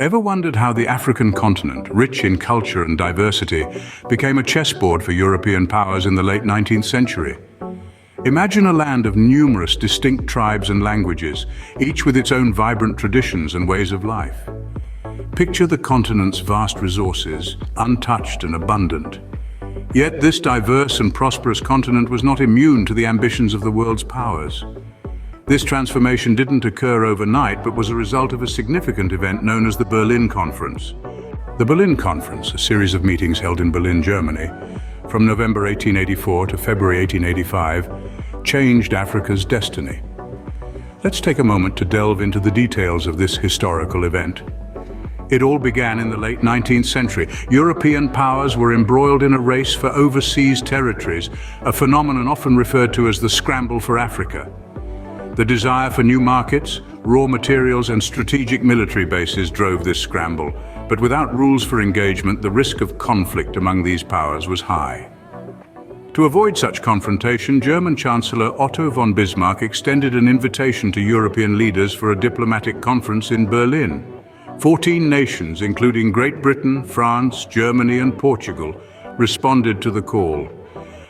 Ever wondered how the African continent, rich in culture and diversity, became a chessboard for European powers in the late 19th century? Imagine a land of numerous distinct tribes and languages, each with its own vibrant traditions and ways of life. Picture the continent's vast resources, untouched and abundant. Yet this diverse and prosperous continent was not immune to the ambitions of the world's powers. This transformation didn't occur overnight, but was a result of a significant event known as the Berlin Conference. The Berlin Conference, a series of meetings held in Berlin, Germany, from November 1884 to February 1885, changed Africa's destiny. Let's take a moment to delve into the details of this historical event. It all began in the late 19th century. European powers were embroiled in a race for overseas territories, a phenomenon often referred to as the Scramble for Africa. The desire for new markets, raw materials and strategic military bases drove this scramble, but without rules for engagement, the risk of conflict among these powers was high. To avoid such confrontation, German Chancellor Otto von Bismarck extended an invitation to European leaders for a diplomatic conference in Berlin. 14 nations, including Great Britain, France, Germany and Portugal, responded to the call.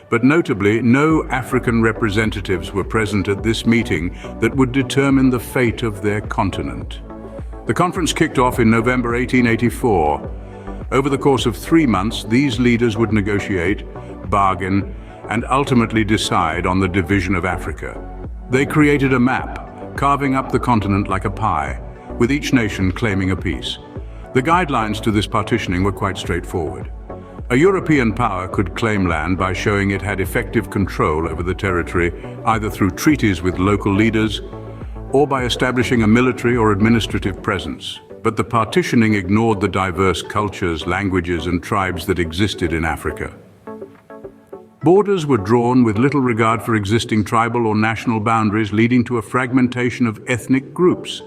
But notably, no African representatives were present at this meeting that would determine the fate of their continent. The conference kicked off in November 1884. Over the course of 3 months, these leaders would negotiate, bargain, and ultimately decide on the division of Africa. They created a map, carving up the continent like a pie, with each nation claiming a piece. The guidelines to this partitioning were quite straightforward. A European power could claim land by showing it had effective control over the territory, either through treaties with local leaders or by establishing a military or administrative presence. But the partitioning ignored the diverse cultures, languages, and tribes that existed in Africa. Borders were drawn with little regard for existing tribal or national boundaries, leading to a fragmentation of ethnic groups.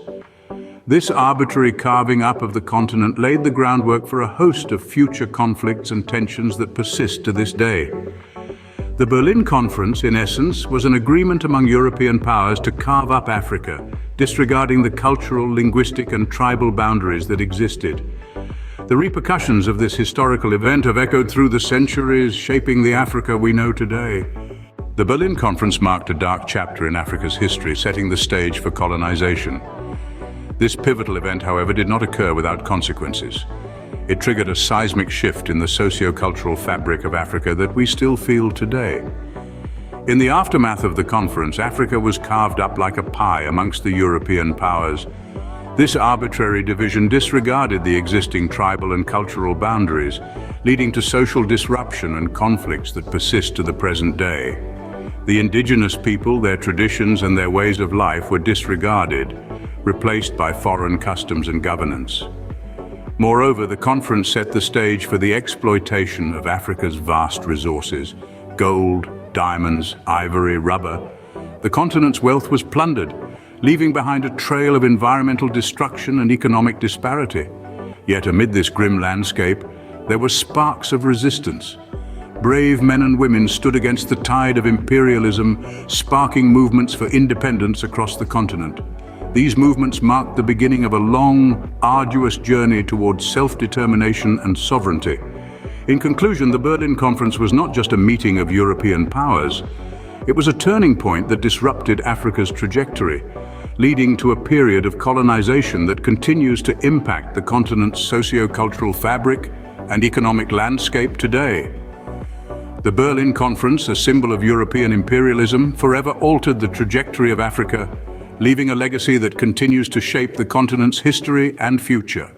This arbitrary carving up of the continent laid the groundwork for a host of future conflicts and tensions that persist to this day. The Berlin Conference, in essence, was an agreement among European powers to carve up Africa, disregarding the cultural, linguistic, and tribal boundaries that existed. The repercussions of this historical event have echoed through the centuries, shaping the Africa we know today. The Berlin Conference marked a dark chapter in Africa's history, setting the stage for colonization. This pivotal event, however, did not occur without consequences. It triggered a seismic shift in the socio-cultural fabric of Africa that we still feel today. In the aftermath of the conference, Africa was carved up like a pie amongst the European powers. This arbitrary division disregarded the existing tribal and cultural boundaries, leading to social disruption and conflicts that persist to the present day. The indigenous people, their traditions and their ways of life were disregarded, replaced by foreign customs and governance. Moreover, the conference set the stage for the exploitation of Africa's vast resources: gold, diamonds, ivory, rubber. The continent's wealth was plundered, leaving behind a trail of environmental destruction and economic disparity. Yet amid this grim landscape, there were sparks of resistance. Brave men and women stood against the tide of imperialism, sparking movements for independence across the continent. These movements marked the beginning of a long, arduous journey towards self-determination and sovereignty. In conclusion, the Berlin Conference was not just a meeting of European powers. It was a turning point that disrupted Africa's trajectory, leading to a period of colonization that continues to impact the continent's socio-cultural fabric and economic landscape today. The Berlin Conference, a symbol of European imperialism, forever altered the trajectory of Africa, leaving a legacy that continues to shape the continent's history and future.